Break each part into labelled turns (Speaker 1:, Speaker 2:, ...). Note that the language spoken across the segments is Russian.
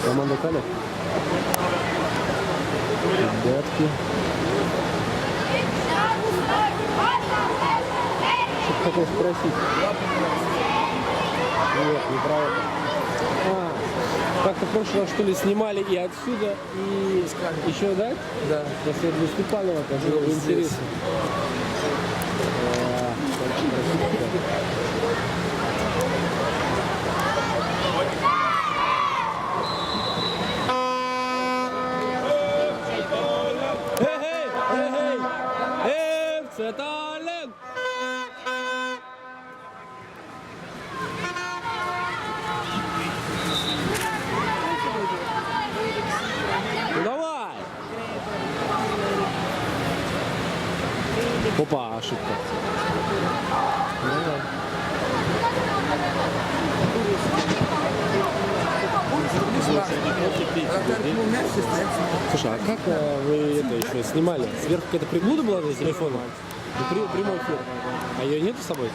Speaker 1: Команда Каля. Ребятки. Что хотел спросить? Нет, неправильно. Как-то в прошлый раз, что ли, снимали и отсюда, и еще, да? Да. Если это Степанова, то было бы интересно. Талент! Ну давай! Опа, ошибка. Слушай, а как вы это еще снимали? Сверху какая-то приблуда была на телефоне? Прямой эфир. А ее нету с собой?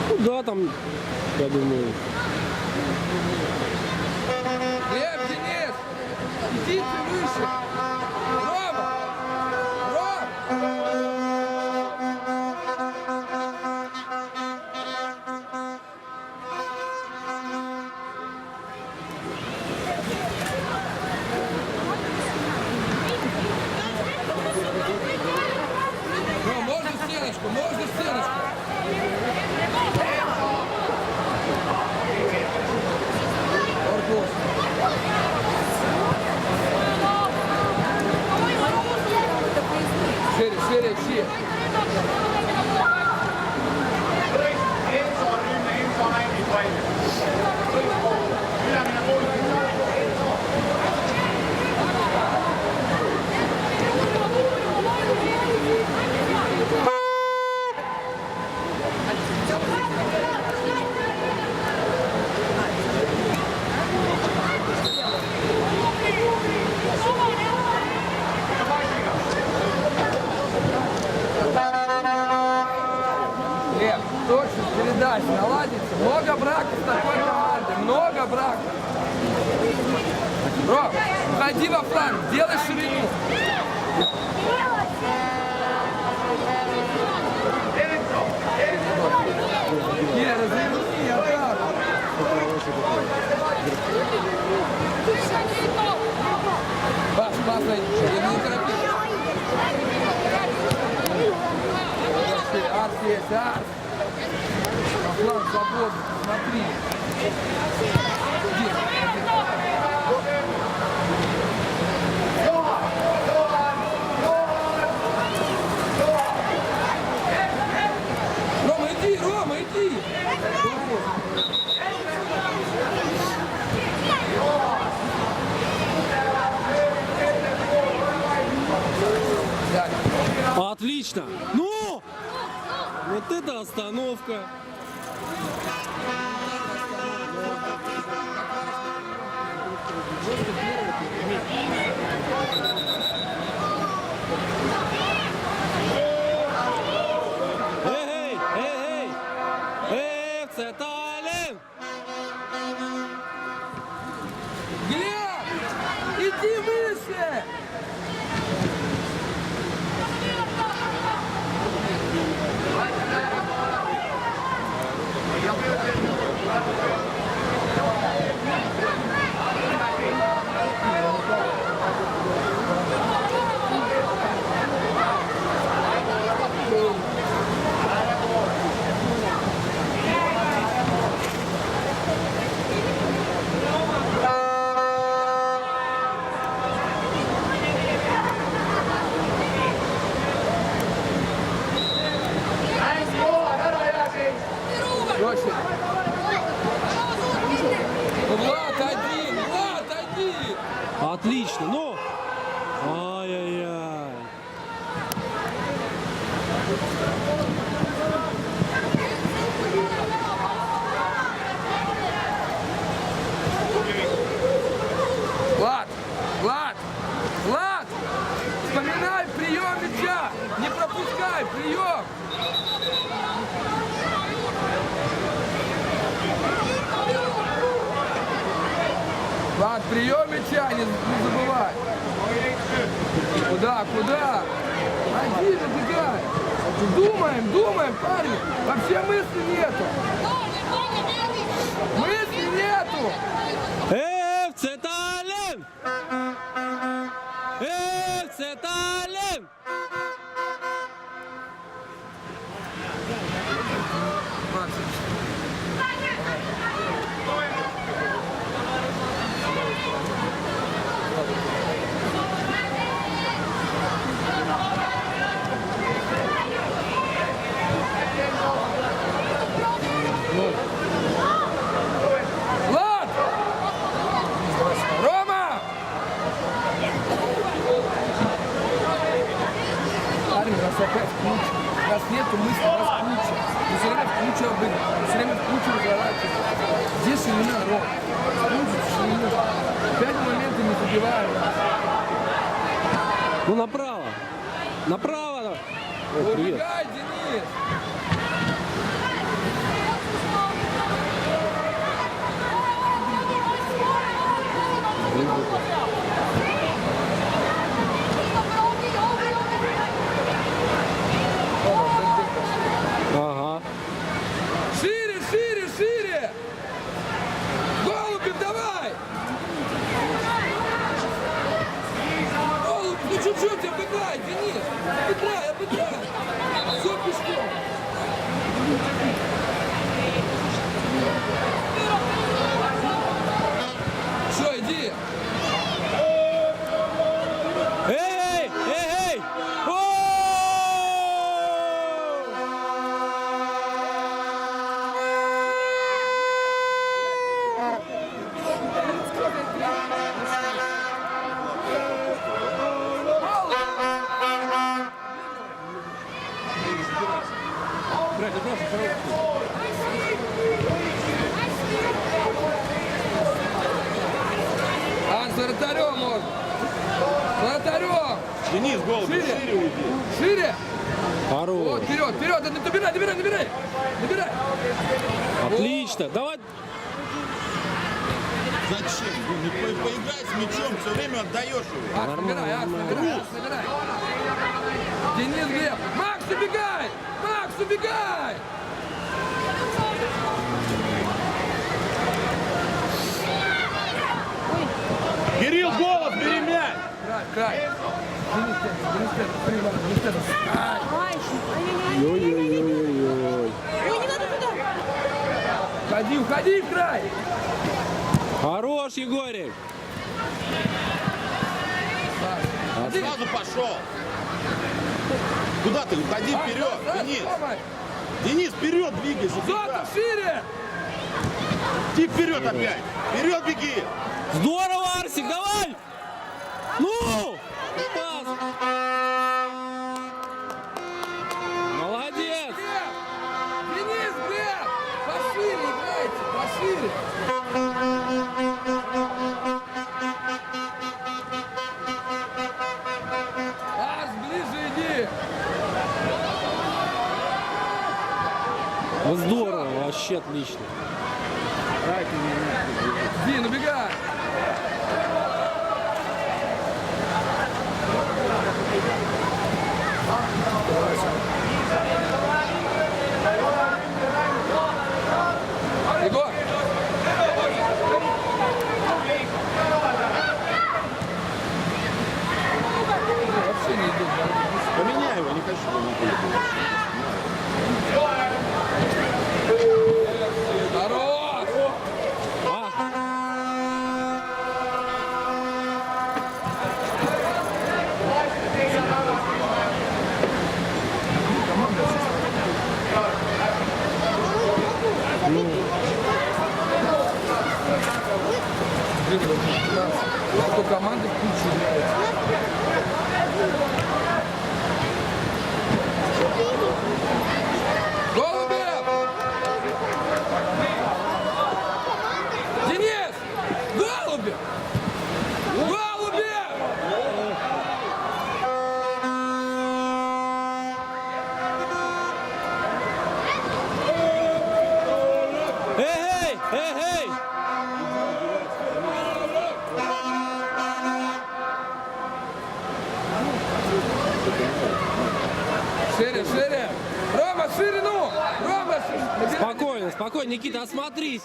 Speaker 1: Ну да, там, я думаю.
Speaker 2: Глеб, Денис! Идите выше! Рома! Ром! Можно стеночку? Аргос. Шире, шире, шире. Точность передач наладится. Много браков в такой команде. Много браков. Ром, уходи во фланг, делай ширину. Не, разверни, атаку. Пас, пас, не торопись. Арс есть, арс. Фланг свободный, смотри. Рома, иди, Рома, иди.
Speaker 1: Отлично! Ну! Вот это остановка! Эй, эй, эй! Це талент!
Speaker 2: Глеб, иди выше! Проще. Влад, один! Влад, один!
Speaker 1: Отлично! Ну! Ай-яй-яй!
Speaker 2: Влад! Влад! Влад! Вспоминай прием мяча! Не пропускай прием! прием мяча, не забывай. Куда? Один, убегай. Думаем, парни. Вообще мысли нету. Мысли нету.
Speaker 1: ФЦ Таллин! ФЦ Таллин!
Speaker 2: Влад! Рома! Парень, раз опять куча. Раз нету мысли, раз куча. Ты все время в кучу обыгрываешь. Ты все время в кучу разворачиваешь. Где ширина, Ром? Куча, ширина. Опять моменты не забиваем.
Speaker 1: Ну направо! Направо! Давай. О, привет!
Speaker 2: Убегай, Денис!
Speaker 1: Ага.
Speaker 2: Шире! Голубев, давай! Голубев, ну чуть-чуть обыграй, Денис! Обыграй! Все пешком! Все, иди!
Speaker 1: Эй! О!
Speaker 2: А, с вратарем можно! С вратарем!
Speaker 3: Денис, голову, шире уйди.
Speaker 2: Шире!
Speaker 1: Хорош!
Speaker 2: Вот, вперед! Набирай!
Speaker 1: Отлично! Давай!
Speaker 3: Зачем? Поиграй с мячом, все время отдаешь его.
Speaker 2: Акс, набирай! Денис, Глеб! Макс, убегай!
Speaker 3: Кирилл, голос, бери мяч.
Speaker 2: Край! Денис, Ай!
Speaker 1: Ой-ой-ой-ой-ой!
Speaker 4: Ой, не надо туда!
Speaker 2: Уходи в край!
Speaker 1: Хорош, Егорик!
Speaker 3: Сразу пошел. Куда ты? Уходи вперед, Денис. Денис, вперед двигайся.
Speaker 2: Зотов, шире!
Speaker 3: Иди вперед опять. Вперед беги.
Speaker 1: Здорово, Арсик, давай! Ну! Пас! Молодец!
Speaker 2: Денис, Глеб! Пошире играйте, пошире! Арс, ближе иди!
Speaker 1: Ну здорово, вообще отлично.
Speaker 2: Дин, убегай! Егор! Вообще не идут.
Speaker 3: Поменяй его, не хочу, чтобы он был.
Speaker 2: Хорош! Что команда в кучу играет. Голубев! Денис! Голубев! Голубев!
Speaker 1: Эй! Спокойно, спокойно, Никита, осмотрись.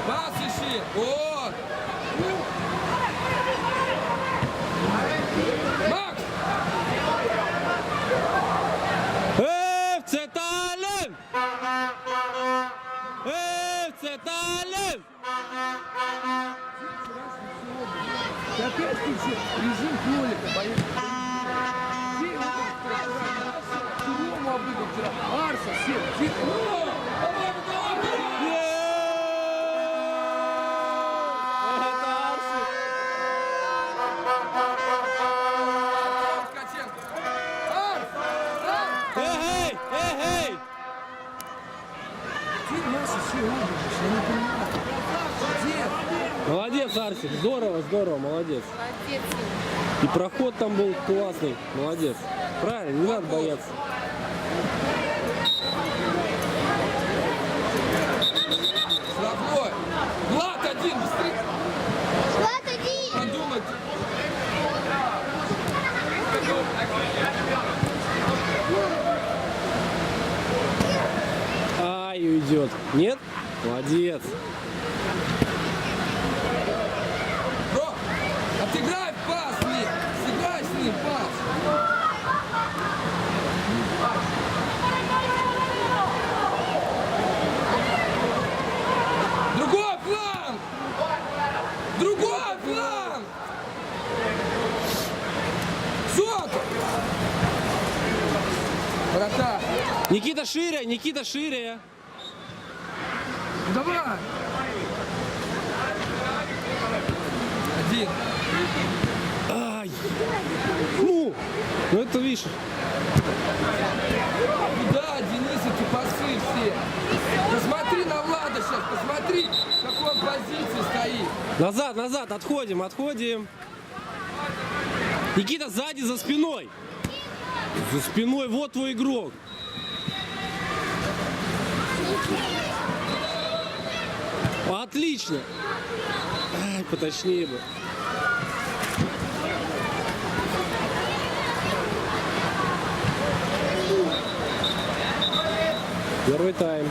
Speaker 2: Пас ищи. Вот. Макс!
Speaker 1: ФЦ Таллин! ФЦ Таллин!
Speaker 2: Ты опять включил режим кролика, поехали. Где его Рома обыграл вчера? Арса, сел, тихо.
Speaker 1: Это Арсик.
Speaker 2: Ткаченко. Арс! Арс!
Speaker 1: Эй, эй, эй!
Speaker 2: Ты нас еще убежишь, я не понимаю. Где?
Speaker 1: Молодец, Арсик, здорово, здорово, молодец.
Speaker 4: Молодец.
Speaker 1: И проход там был классный, молодец. Правильно, не надо бояться.
Speaker 2: Штрафной. Влад один, быстрее.
Speaker 4: Влад, иди.
Speaker 2: Подумать.
Speaker 1: Ай, уйдет. Нет? Молодец.
Speaker 2: Бро, отыграй пас, Ник. Сыграй с ним пас. Другой фланг! Другой фланг! Сотов! Вратарь!
Speaker 1: Никита шире, Никита шире.
Speaker 2: Давай! Один.
Speaker 1: Ай. Ну это видишь.
Speaker 2: Куда, Денис, эти пасы все? Посмотри на Влада сейчас, посмотри, в какой он позиции стоит.
Speaker 1: Назад, назад, отходим, отходим. Никита, сзади, за спиной. За спиной, вот твой игрок. Отлично. Ай, поточнее бы. Первый тайм.